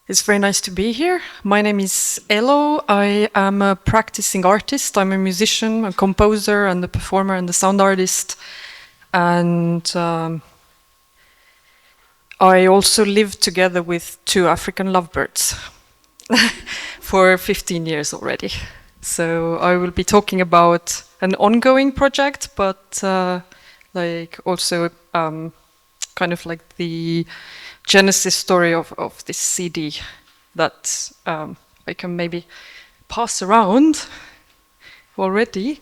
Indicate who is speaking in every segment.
Speaker 1: It's very nice to be here. My name is Elo. I am a practicing artist. I'm a musician, a composer, and a performer, and a sound artist. And I also live together with two African lovebirds for 15 years already. So I will be talking about an ongoing project, but like also kind of like the genesis story of this CD that I can maybe pass around already.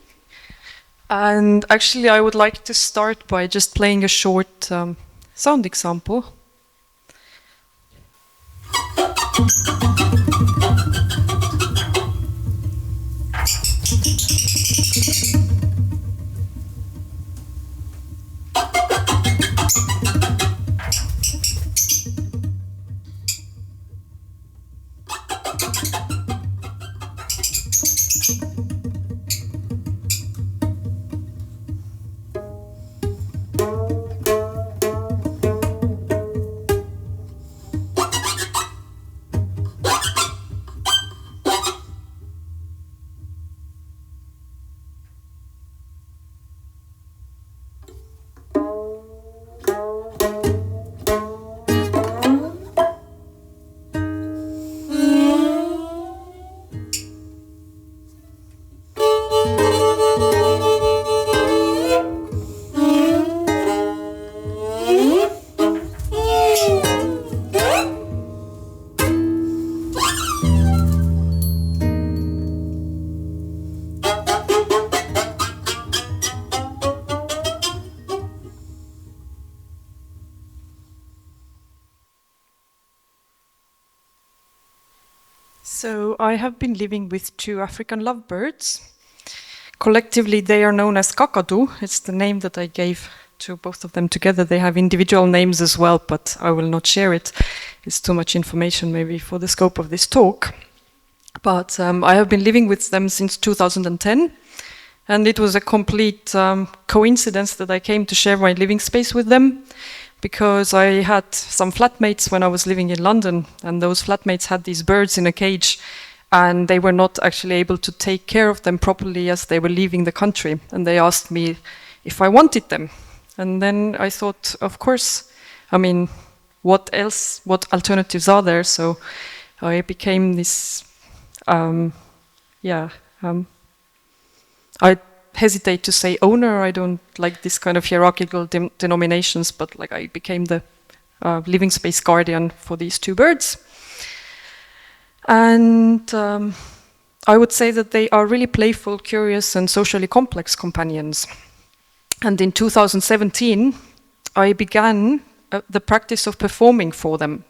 Speaker 1: And actually I would like to start by just playing a short sound example. So I have been living with two African lovebirds. Collectively, they are known as kakadu. It's the name that I gave to both of them together. They have individual names as well, but I will not share it. It's too much information maybe for the scope of this talk. But I have been living with them since 2010. And it was a complete coincidence that I came to share my living space with them, because I had some flatmates when I was living in London, and those flatmates had these birds in a cage, and they were not actually able to take care of them properly as they were leaving the country, and they asked me if I wanted them. And then I thought, of course, I mean, what else, what alternatives are there? So I became this, I hesitate to say owner. I don't like this kind of hierarchical denominations, but like I became the living space guardian for these two birds. And I would say that they are really playful, curious, and socially complex companions. And in 2017, I began the practice of performing for them.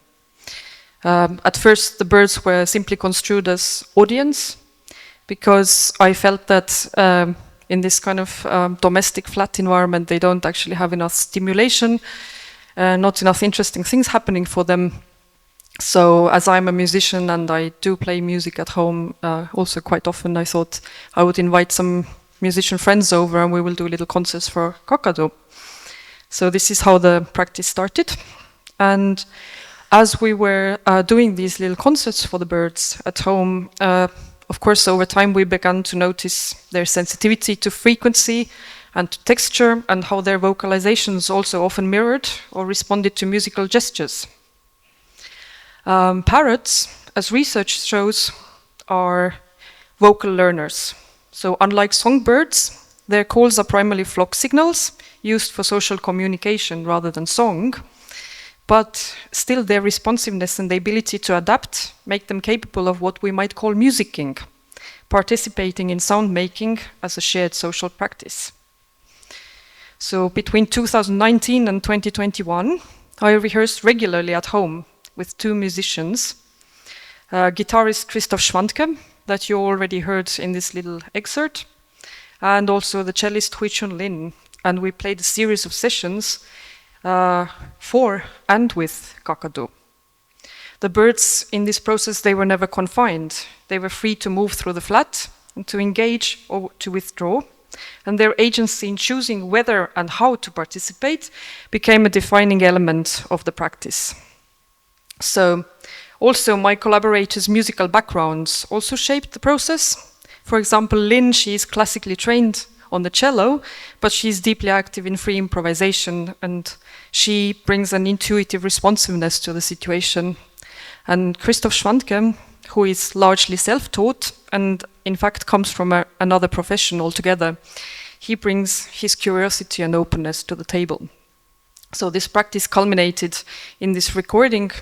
Speaker 1: At first, the birds were simply construed as audience, because I felt that in this kind of domestic flat environment, they don't actually have enough stimulation, not enough interesting things happening for them. So as I'm a musician and I do play music at home also quite often, I thought I would invite some musician friends over and we will do little concerts for kakadu. So this is how the practice started. And as we were doing these little concerts for the birds at home, of course, over time we began to notice their sensitivity to frequency and to texture, and how their vocalizations also often mirrored or responded to musical gestures. Parrots, as research shows, are vocal learners. So unlike songbirds, their calls are primarily flock signals used for social communication rather than song. But still their responsiveness and the ability to adapt make them capable of what we might call musicking, participating in sound making as a shared social practice. So between 2019 and 2021, I rehearsed regularly at home with two musicians, guitarist Christoph Schwandke, that you already heard in this little excerpt, and also the cellist Hui Chun Lin. And we played a series of sessions for and with kakadu. The birds in this process, they were never confined. They were free to move through the flat and to engage or to withdraw. And their agency in choosing whether and how to participate became a defining element of the practice. So Also, my collaborators' musical backgrounds also shaped the process. For example, Lynn, she is classically trained on the cello, but she's deeply active in free improvisation, and she brings an intuitive responsiveness to the situation. And Christoph Schwantke, who is largely self-taught and in fact comes from another profession altogether, he brings his curiosity and openness to the table. So this practice culminated in this recording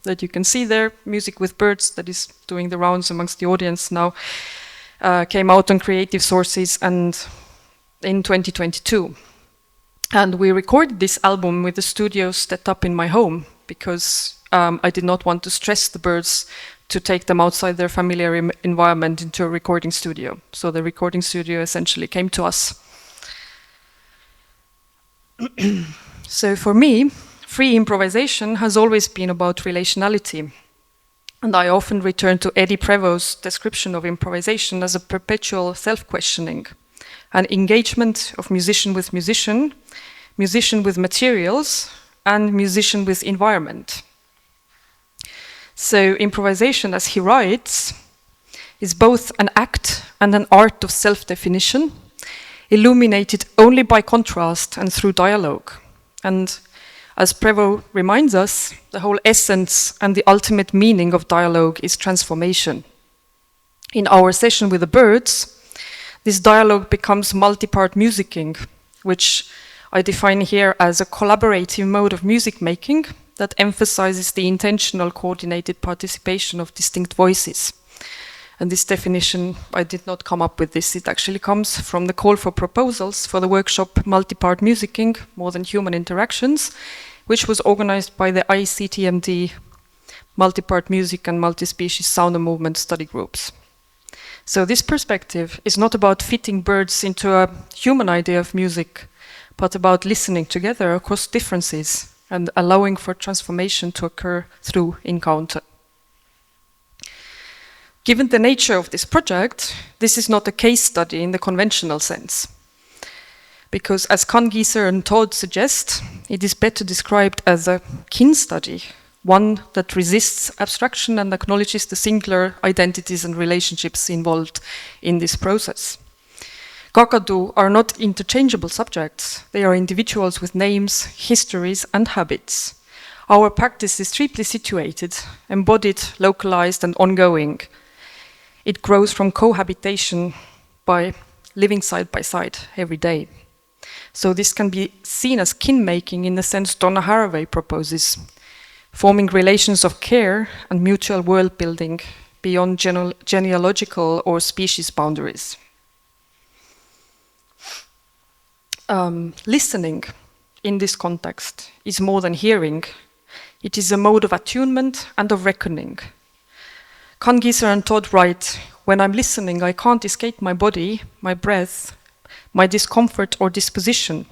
Speaker 1: that you can see there, Music with Birds, that is doing the rounds amongst the audience now, came out on Creative Sources and in 2022. And we recorded this album with the studio set up in my home because I did not want to stress the birds to take them outside their familiar environment into a recording studio. So the recording studio essentially came to us. So for me, free improvisation has always been about relationality. And I often return to Eddie Prevost's description of improvisation as a perpetual self-questioning, an engagement of musician with musician, musician with materials, and musician with environment. So improvisation, as he writes, is both an act and an art of self-definition, illuminated only by contrast and through dialogue. And as Prevost reminds us, the whole essence and the ultimate meaning of dialogue is transformation. In our session with the birds, this dialogue becomes multi-part musicking, which I define here as a collaborative mode of music making that emphasizes the intentional coordinated participation of distinct voices. And this definition, I did not come up with this, it actually comes from the call for proposals for the workshop Multi-Part Musicking, More Than Human Interactions, which was organized by the ICTMD Multi-Part Music and Multi-Species Sound and Movement study groups. So this perspective is not about fitting birds into a human idea of music, but about listening together across differences and allowing for transformation to occur through encounter. Given the nature of this project, this is not a case study in the conventional sense. Because as Kahn-Gieser and Todd suggest, it is better described as a kin study, one that resists abstraction and acknowledges the singular identities and relationships involved in this process. Kakadu are not interchangeable subjects. They are individuals with names, histories, and habits. Our practice is triply situated, embodied, localized, and ongoing. It grows from cohabitation by living side by side every day. So this can be seen as kin-making in the sense Donna Haraway proposes, forming relations of care and mutual world-building beyond genealogical or species boundaries. Listening in this context is more than hearing. It is a mode of attunement and of reckoning. Kahn-Gieser and Todd write, "When I'm listening, I can't escape my body, my breath, my discomfort or disposition.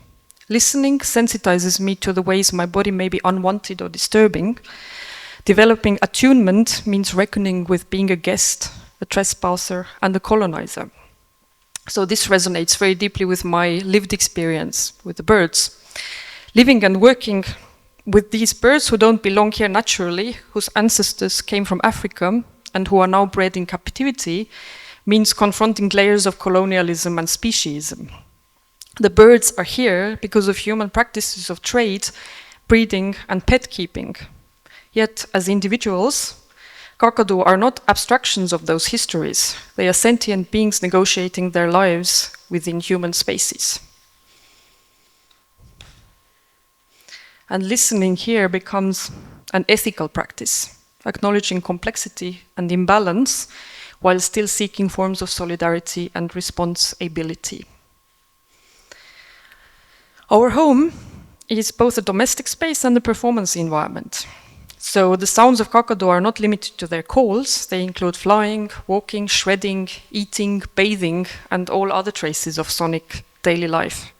Speaker 1: Listening sensitizes me to the ways my body may be unwanted or disturbing. Developing attunement means reckoning with being a guest, a trespasser, and a colonizer." So this resonates very deeply with my lived experience with the birds. Living and working with these birds who don't belong here naturally, whose ancestors came from Africa, and who are now bred in captivity, means confronting layers of colonialism and speciesism. The birds are here because of human practices of trade, breeding, and pet keeping. Yet, as individuals, Kakadu are not abstractions of those histories. They are sentient beings negotiating their lives within human spaces. And listening here becomes an ethical practice, acknowledging complexity and imbalance while still seeking forms of solidarity and responsibility. Our home is both a domestic space and a performance environment. So the sounds of Kakadu are not limited to their calls. They include flying, walking, shredding, eating, bathing, and all other traces of sonic daily life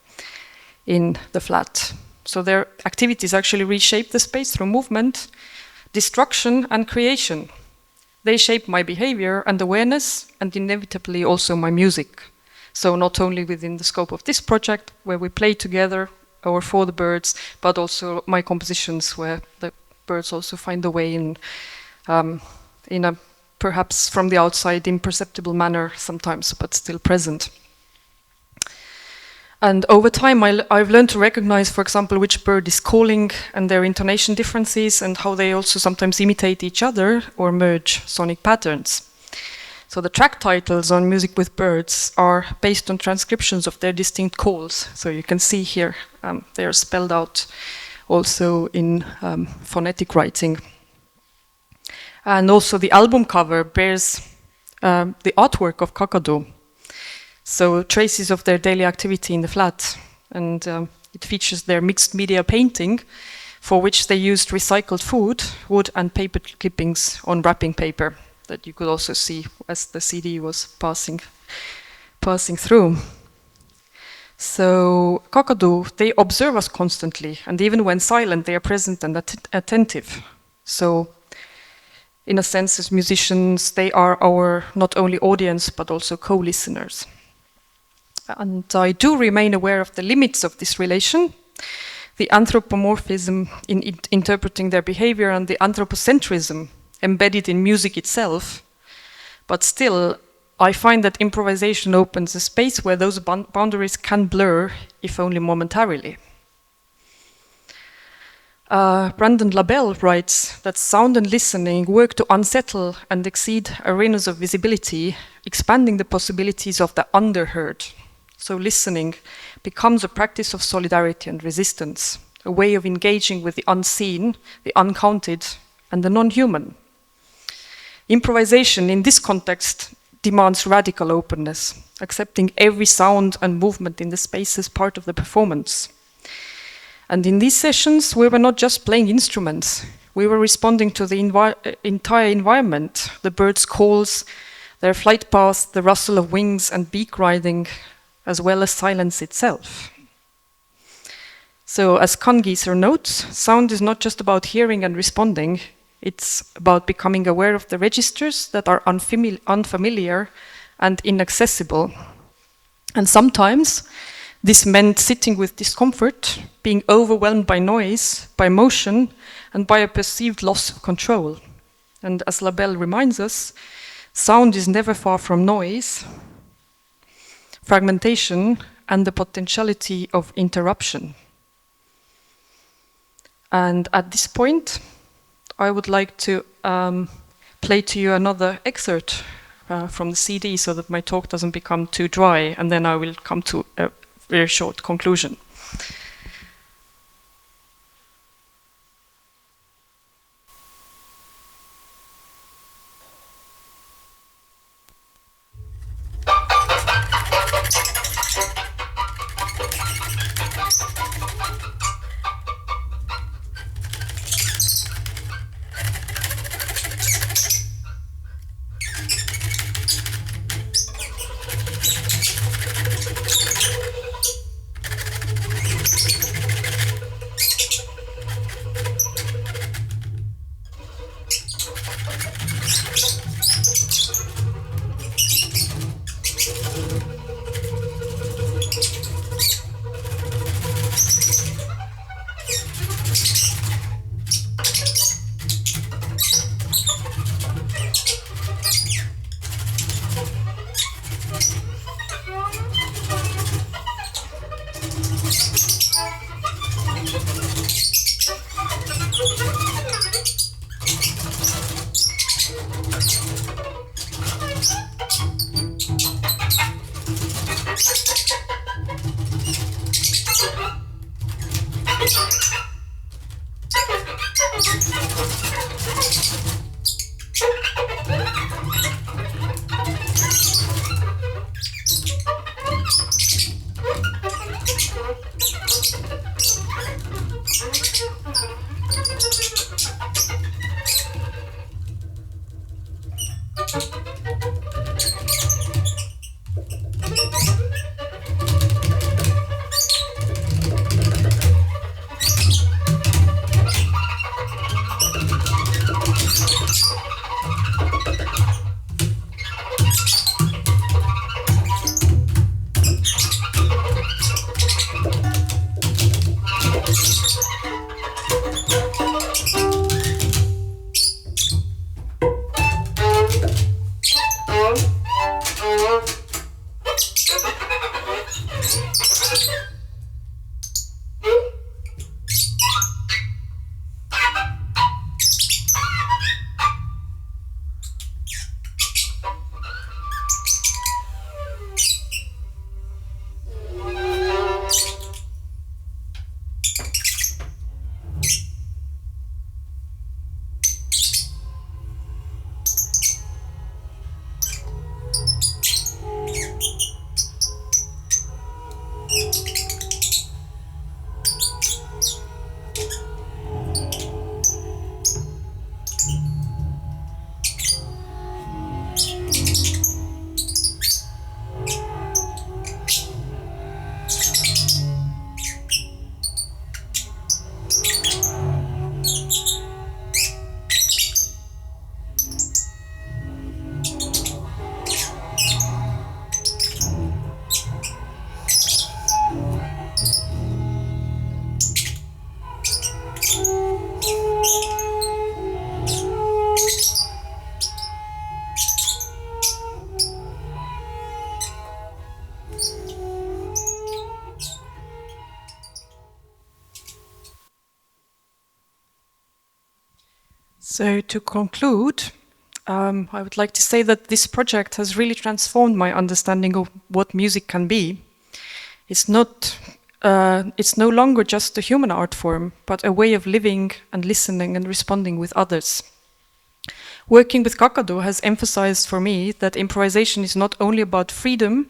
Speaker 1: in the flat. So their activities actually reshape the space through movement, destruction, and creation. They shape my behavior and awareness, and inevitably also my music. So not only within the scope of this project, where we play together or for the birds, but also my compositions, where the birds also find a way in in a perhaps from the outside imperceptible manner sometimes, but still present. And over time, I've learned to recognize, for example, which bird is calling and their intonation differences, and how they also sometimes imitate each other or merge sonic patterns. So the track titles on Music with Birds are based on transcriptions of their distinct calls. So you can see here, they are spelled out also in phonetic writing. And also the album cover bears the artwork of Kakadu. So traces of their daily activity in the flat. And it features their mixed media painting, for which they used recycled food, wood and paper clippings on wrapping paper that you could also see as the CD was passing through. So Kakadu, they observe us constantly, and even when silent, they are present and attentive. So in a sense, as musicians, they are our not only audience, but also co-listeners. And I do remain aware of the limits of this relation, the anthropomorphism in interpreting their behavior and the anthropocentrism embedded in music itself. But still, I find that improvisation opens a space where those boundaries can blur, if only momentarily. Brandon Labelle writes that sound and listening work to unsettle and exceed arenas of visibility, expanding the possibilities of the underheard. So listening becomes a practice of solidarity and resistance, a way of engaging with the unseen, the uncounted, and the non-human. Improvisation in this context demands radical openness, accepting every sound and movement in the space as part of the performance. And in these sessions, we were not just playing instruments, we were responding to the entire environment, the birds' calls, their flight paths, the rustle of wings and beak riding, as well as silence itself. So as Kangieser notes, sound is not just about hearing and responding, it's about becoming aware of the registers that are unfamiliar and inaccessible. And sometimes this meant sitting with discomfort, being overwhelmed by noise, by motion, and by a perceived loss of control. And as Labelle reminds us, sound is never far from noise, fragmentation, and the potentiality of interruption. And at this point, I would like to play to you another excerpt from the CD so that my talk doesn't become too dry, and then I will come to a very short conclusion. So to conclude, I would like to say that this project has really transformed my understanding of what music can be. It's no longer just a human art form, but a way of living and listening and responding with others. Working with Kakadu has emphasized for me that improvisation is not only about freedom,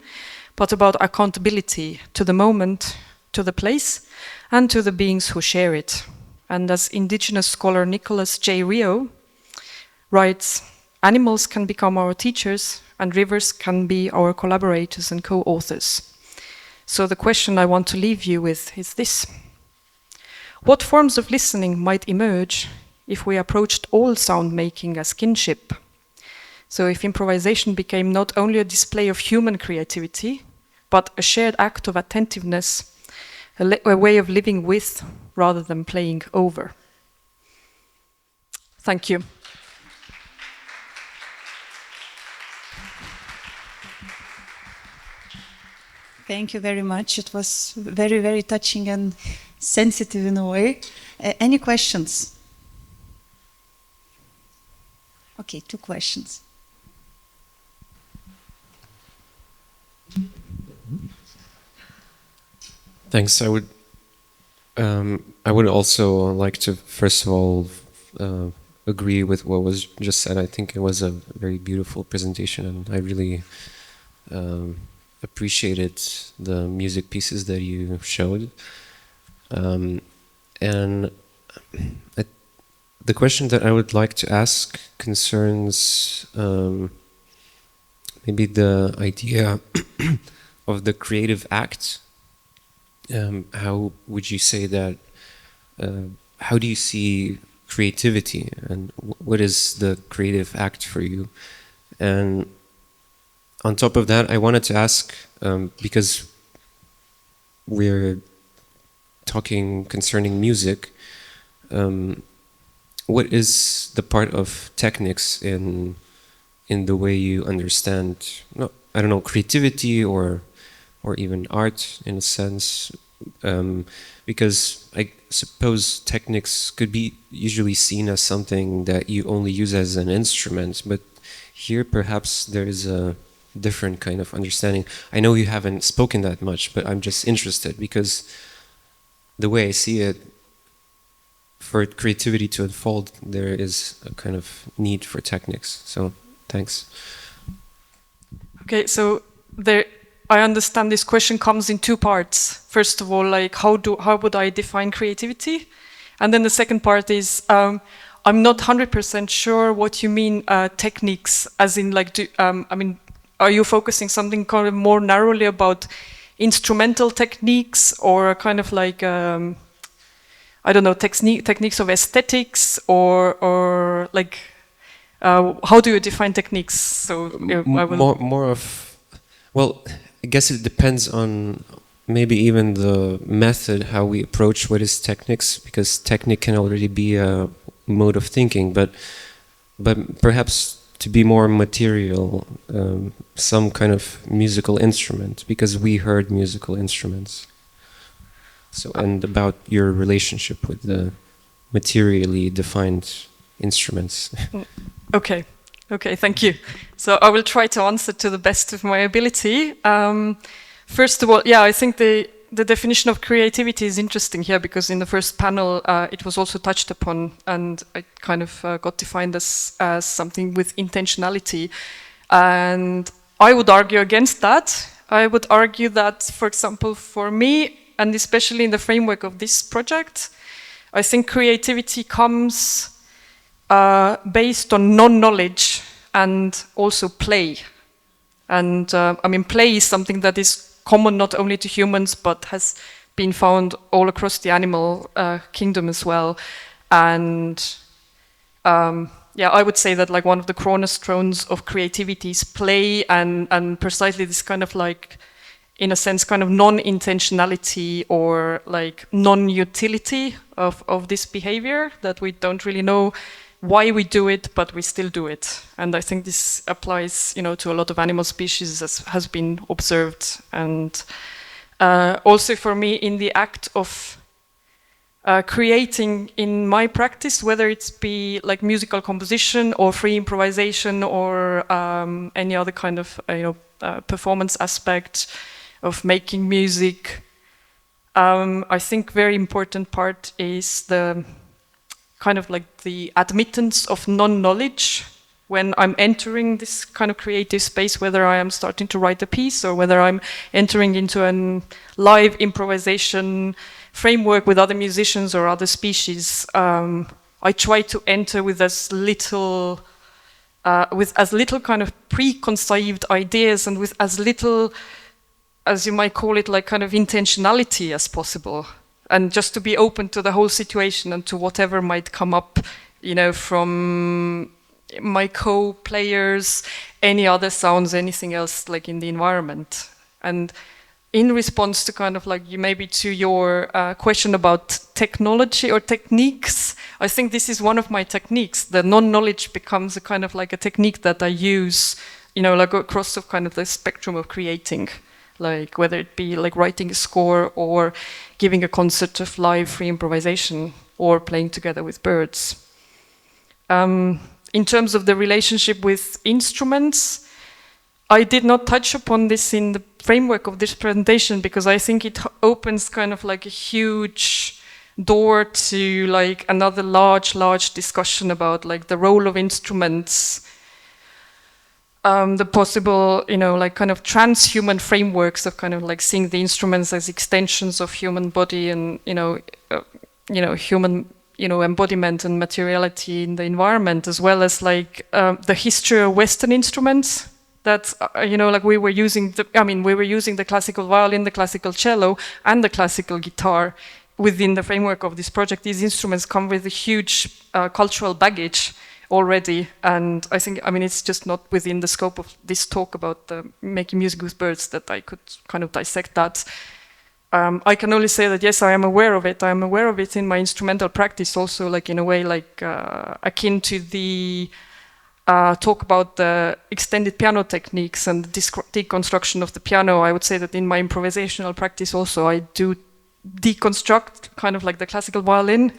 Speaker 1: but about accountability to the moment, to the place, and to the beings who share it. And as indigenous scholar Nicholas J. Rio writes, animals can become our teachers, and rivers can be our collaborators and co-authors. So the question I want to leave you with is this: what forms of listening might emerge if we approached all sound making as kinship? So if improvisation became not only a display of human creativity, but a shared act of attentiveness, a way of living with rather than playing over. Thank you.
Speaker 2: Thank you very much. It was very, very touching and sensitive in a way. Any questions? Okay, 2 questions.
Speaker 3: Thanks. I would also like to first of all agree with what was just said. I think it was a very beautiful presentation, and I really appreciated the music pieces that you showed. And the question that I would like to ask concerns maybe the idea of the creative act. How would you say that, how do you see creativity, and what is the creative act for you? And on top of that, I wanted to ask, because we're talking concerning music, what is the part of techniques in the way you understand, no, I don't know, creativity or even art in a sense, because I suppose techniques could be usually seen as something that you only use as an instrument, but here perhaps there is a different kind of understanding. I know you haven't spoken that much, but I'm just interested because the way I see it, for creativity to unfold, there is a kind of need for techniques. So, thanks.
Speaker 1: Okay, so I understand this question comes in 2 parts. First of all, like how would I define creativity? And then the second part is I'm not 100% sure what you mean techniques, as in like I mean, are you focusing something kind of more narrowly about instrumental techniques, or kind of like I don't know, techniques of aesthetics, or like how do you define techniques? So I will
Speaker 3: more of, well, I guess it depends on maybe even the method, how we approach what is techniques, because technique can already be a mode of thinking, but perhaps to be more material, some kind of musical instrument, because we heard musical instruments. So, and about your relationship with the materially defined instruments.
Speaker 1: Okay, thank you. So I will try to answer to the best of my ability. First of all, yeah, I think the definition of creativity is interesting here, because in the first panel it was also touched upon, and it kind of got defined as something with intentionality. And I would argue against that. I would argue that, for example, for me, and especially in the framework of this project, I think creativity comes based on non-knowledge and also play. And I mean, play is something that is common not only to humans, but has been found all across the animal kingdom as well. And yeah, I would say that like one of the cornerstones of creativity is play, and precisely this kind of like, in a sense, kind of non-intentionality or like non-utility of this behavior, that we don't really know why we do it, but we still do it. And I think this applies, you know, to a lot of animal species, as has been observed. And also for me, in the act of creating in my practice, whether it's be like musical composition or free improvisation or any other kind of performance aspect of making music. I think very important part is the kind of like the admittance of non-knowledge when I'm entering this kind of creative space, whether I am starting to write a piece or whether I'm entering into a live improvisation framework with other musicians or other species. I try to enter with as little kind of preconceived ideas and with as little, as you might call it, like kind of intentionality as possible. And just to be open to the whole situation and to whatever might come up, from my co-players, any other sounds, anything else like in the environment. And in response to kind of like maybe to your question about technology or techniques, I think this is one of my techniques. The non-knowledge becomes a kind of like a technique that I use, like across the kind of the spectrum of creating, like whether it be like writing a score or giving a concert of live free improvisation or playing together with birds. In terms of the relationship with instruments, I did not touch upon this in the framework of this presentation because I think it opens kind of like a huge door to like another large discussion about like the role of instruments, the possible, like kind of transhuman frameworks of kind of like seeing the instruments as extensions of human body and, human embodiment and materiality in the environment, as well as like the history of Western instruments that, like we were using the classical violin, the classical cello, and the classical guitar within the framework of this project. These instruments come with a huge cultural baggage already, and I think, it's just not within the scope of this talk about making music with birds that I could kind of dissect that. I can only say that yes, I am aware of it. I am aware of it in my instrumental practice also, like in a way like akin to the talk about the extended piano techniques and the deconstruction of the piano. I would say that in my improvisational practice also I do deconstruct kind of like the classical violin.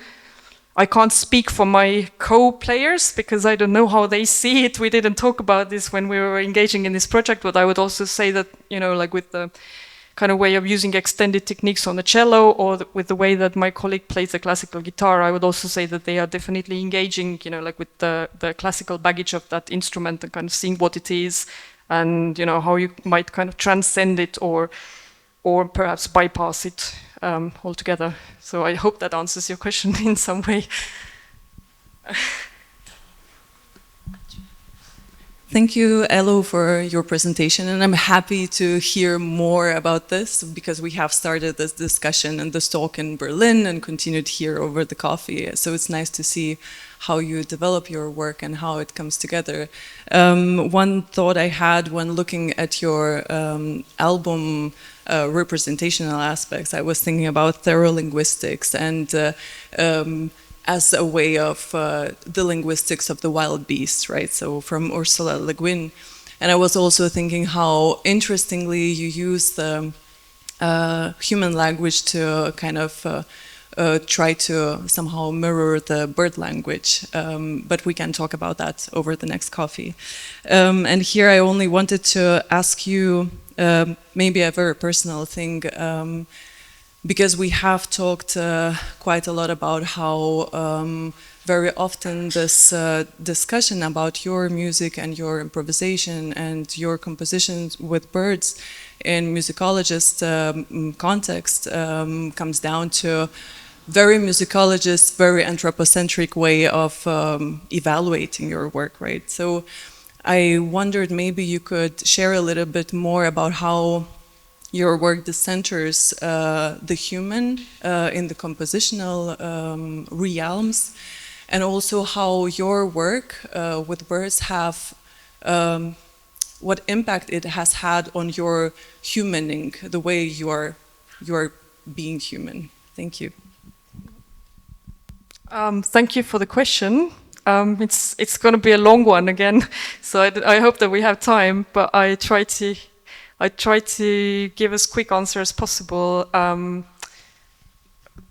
Speaker 1: I can't speak for my co-players because I don't know how they see it. We didn't talk about this when we were engaging in this project, but I would also say that, like with the kind of way of using extended techniques on the cello or with the way that my colleague plays the classical guitar, I would also say that they are definitely engaging, like with the classical baggage of that instrument and kind of seeing what it is and, how you might kind of transcend it or perhaps bypass it altogether. So I hope that answers your question in some way.
Speaker 4: Thank you, Elo, for your presentation, and I'm happy to hear more about this because we have started this discussion and this talk in Berlin and continued here over the coffee. So it's nice to see how you develop your work and how it comes together. One thought I had when looking at your album representational aspects, I was thinking about thorough linguistics and as a way of the linguistics of the wild beasts, right? So from Ursula Le Guin. And I was also thinking how interestingly you use the human language to kind of try to somehow mirror the bird language. But we can talk about that over the next coffee. And here I only wanted to ask you maybe a very personal thing, because we have talked quite a lot about how very often this discussion about your music and your improvisation and your compositions with birds in musicologist context comes down to very musicologist, very anthropocentric way of evaluating your work, right? So I wondered maybe you could share a little bit more about how your work decenters the human in the compositional realms, and also how your work with birds have, what impact it has had on your humaning, the way you are being human. Thank you.
Speaker 1: Thank you for the question. It's going to be a long one again, so I hope that we have time, but I try to give as quick answer as possible.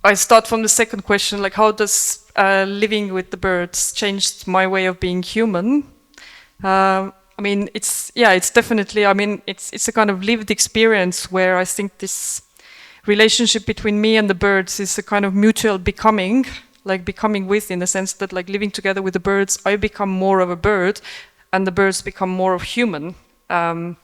Speaker 1: I start from the second question, like how does living with the birds changed my way of being human? I mean, it's definitely, I mean, it's a kind of lived experience where I think this relationship between me and the birds is a kind of mutual becoming, like becoming with, in the sense that like living together with the birds, I become more of a bird and the birds become more of human. And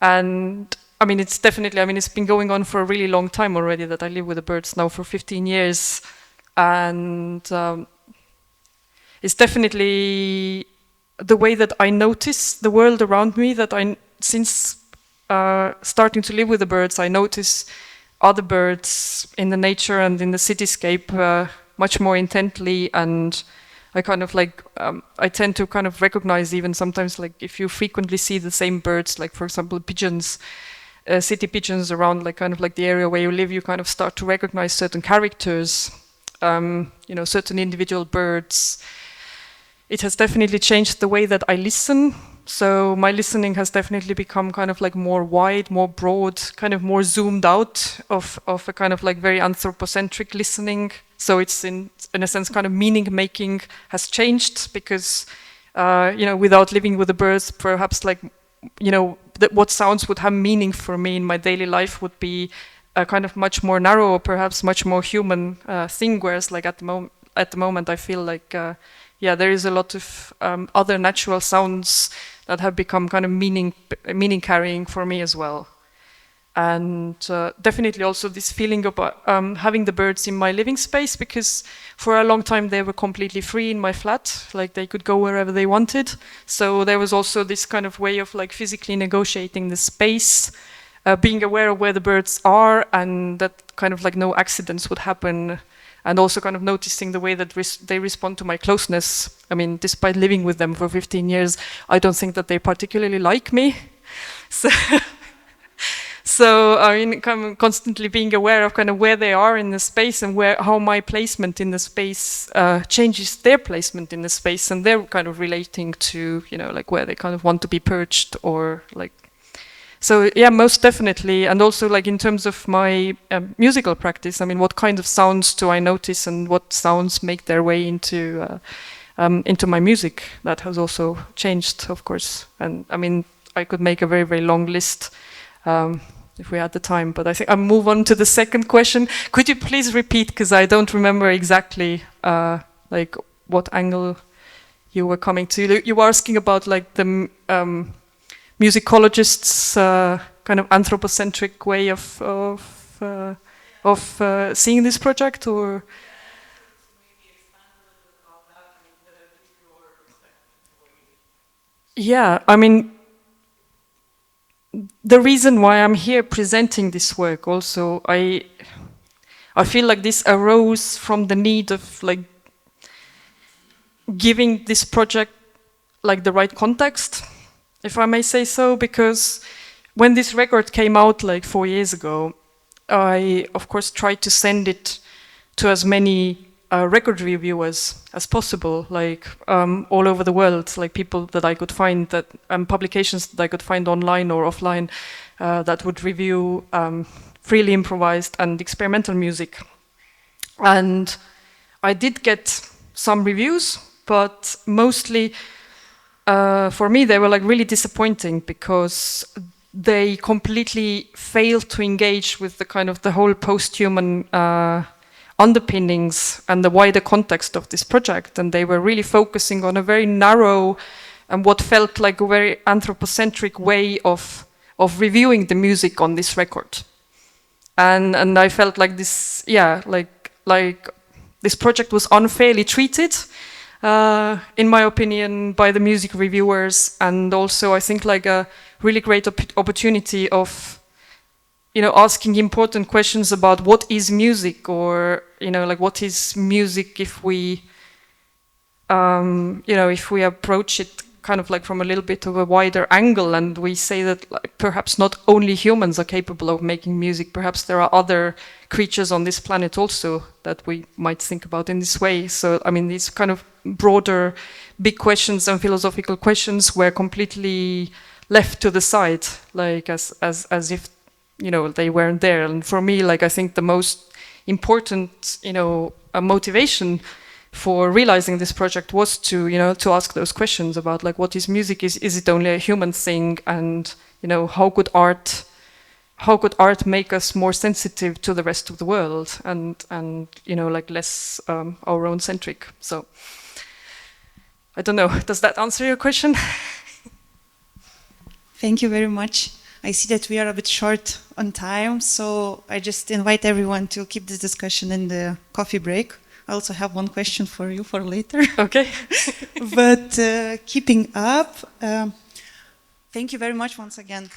Speaker 1: I mean, it's definitely, I mean, it's been going on for a really long time already that I live with the birds now for 15 years. And it's definitely the way that I notice the world around me, that since starting to live with the birds, I notice other birds in the nature and in the cityscape much more intently, and I kind of like, I tend to kind of recognize even sometimes, like if you frequently see the same birds, like for example pigeons, city pigeons around like kind of like the area where you live, you kind of start to recognize certain characters, you know, certain individual birds. It has definitely changed the way that I listen. So my listening has definitely become kind of like more wide, more broad, kind of more zoomed out of a kind of like very anthropocentric listening. So it's in a sense kind of meaning making has changed because, you know, without living with the birds, perhaps like, you know, what sounds would have meaning for me in my daily life would be a kind of much more narrow, or perhaps much more human thing. Whereas like at the moment, I feel like, yeah, there is a lot of other natural sounds that have become kind of meaning carrying for me as well. And definitely also this feeling of having the birds in my living space, because for a long time they were completely free in my flat, like they could go wherever they wanted. So there was also this kind of way of like physically negotiating the space, being aware of where the birds are, and that kind of like no accidents would happen. And also kind of noticing the way that they respond to my closeness. I mean, despite living with them for 15 years, I don't think that they particularly like me. So I mean, kind of constantly being aware of kind of where they are in the space and how my placement in the space changes their placement in the space, and they're kind of relating to, you know, like where they kind of want to be perched, or like. So yeah, most definitely. And also like in terms of my musical practice, I mean, what kind of sounds do I notice and what sounds make their way into my music? That has also changed, of course. And I mean, I could make a very, very long list if we had the time, but I think I'll move on to the second question. Could you please repeat, because I don't remember exactly like what angle you were coming to. You were asking about like the musicologists' kind of anthropocentric way of seeing this project, or? Yeah, I mean, the reason why I'm here presenting this work also, I feel like this arose from the need of like giving this project like the right context, if I may say so, because when this record came out like 4 years ago, I of course tried to send it to as many record reviewers as possible, like all over the world, like people that I could find, that publications that I could find online or offline that would review freely improvised and experimental music. And I did get some reviews, but mostly for me they were like really disappointing, because they completely failed to engage with the kind of the whole post-human underpinnings and the wider context of this project, and they were really focusing on a very narrow and what felt like a very anthropocentric way of reviewing the music on this record. And I felt like this, yeah, like this project was unfairly treated, in my opinion, by the music reviewers, and also I think like a really great opportunity of, you know, asking important questions about what is music, or, you know, like what is music if we, you know, if we approach it kind of like from a little bit of a wider angle, and we say that like, perhaps not only humans are capable of making music, perhaps there are other creatures on this planet also that we might think about in this way. So, I mean, these kind of broader, big questions and philosophical questions were completely left to the side, like as if, you know, they weren't there. And for me, like, I think the most important, motivation for realizing this project was to, to ask those questions about like, what is music? Is it only a human thing? And, how could art make us more sensitive to the rest of the world and like less our own centric? So I don't know, does that answer your question?
Speaker 2: Thank you very much. I see that we are a bit short on time, so I just invite everyone to keep this discussion in the coffee break. I also have one question for you for later.
Speaker 1: Okay.
Speaker 2: But keeping up, thank you very much once again.